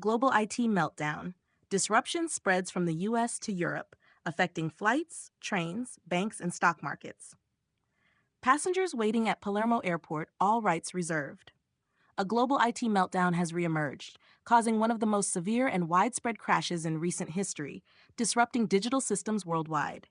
Global IT meltdown. Disruption spreads from the US to Europe, affecting flights, trains, banks, and stock markets. Passengers waiting at Palermo Airport, all rights reserved. A global IT meltdown has reemerged, causing one of the most severe and widespread crashes in recent history, disrupting digital systems worldwide.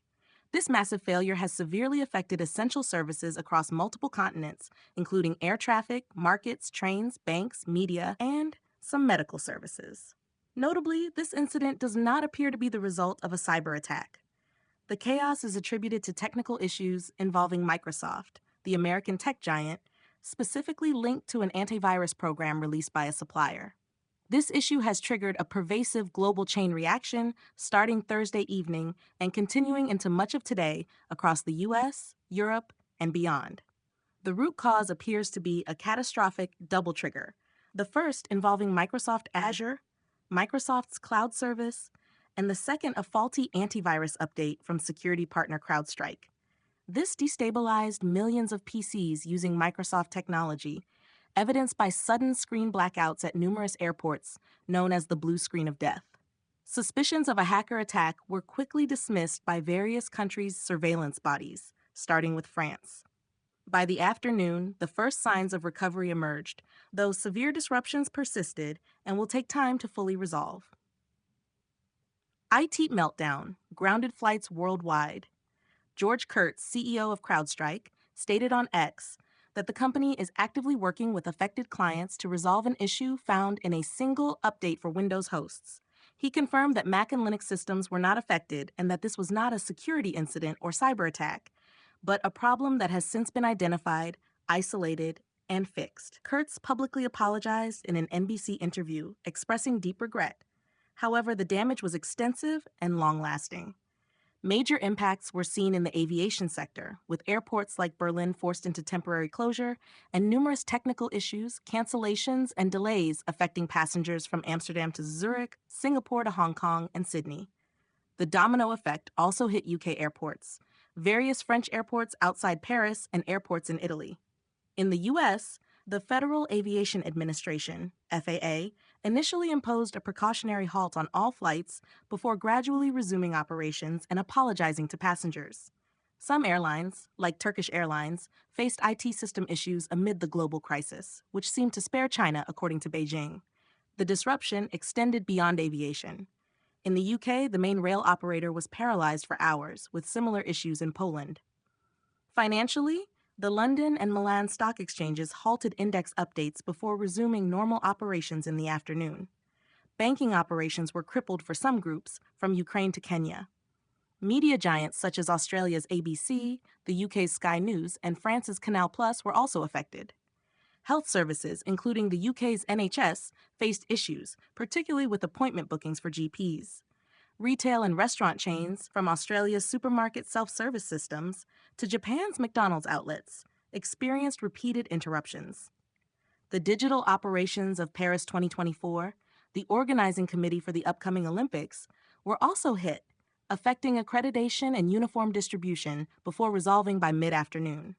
This massive failure has severely affected essential services across multiple continents, including air traffic, markets, trains, banks, media, and some medical services. Notably, this incident does not appear to be the result of a cyber attack. The chaos is attributed to technical issues involving Microsoft, the American tech giant, specifically linked to an antivirus program released by a supplier. This issue has triggered a pervasive global chain reaction starting Thursday evening and continuing into much of today across the US, Europe, and beyond. The root cause appears to be a catastrophic double trigger, the first involving Microsoft Azure, Microsoft's cloud service, and the second a faulty antivirus update from security partner CrowdStrike. This destabilized millions of PCs using Microsoft technology, evidenced by sudden screen blackouts at numerous airports, known as the blue screen of death. Suspicions of a hacker attack were quickly dismissed by various countries' surveillance bodies, starting with France. By the afternoon, the first signs of recovery emerged, though severe disruptions persisted and will take time to fully resolve. IT meltdown, grounded flights worldwide. George Kurtz, CEO of CrowdStrike, stated on X that the company is actively working with affected clients to resolve an issue found in a single update for Windows hosts. He confirmed that Mac and Linux systems were not affected and that this was not a security incident or cyber attack, but a problem that has since been identified, isolated, and fixed. Kurtz publicly apologized in an NBC interview, expressing deep regret. However, the damage was extensive and long-lasting. Major impacts were seen in the aviation sector, with airports like Berlin forced into temporary closure and numerous technical issues, cancellations, and delays affecting passengers from Amsterdam to Zurich, Singapore to Hong Kong, and Sydney. The domino effect also hit UK airports, various French airports outside Paris, and airports in Italy. In the US, the Federal Aviation Administration, FAA, initially imposed a precautionary halt on all flights before gradually resuming operations and apologizing to passengers. Some airlines, like Turkish Airlines, faced IT system issues amid the global crisis, which seemed to spare China, according to Beijing. The disruption extended beyond aviation. In the UK, the main rail operator was paralyzed for hours, with similar issues in Poland. Financially, the London and Milan stock exchanges halted index updates before resuming normal operations in the afternoon. Banking operations were crippled for some groups, from Ukraine to Kenya. Media giants such as Australia's ABC, the UK's Sky News, and France's Canal Plus were also affected. Health services, including the UK's NHS, faced issues, particularly with appointment bookings for GPs. Retail and restaurant chains, from Australia's supermarket self-service systems to Japan's McDonald's outlets, experienced repeated interruptions. The digital operations of Paris 2024, the organizing committee for the upcoming Olympics, were also hit, affecting accreditation and uniform distribution before resolving by mid-afternoon.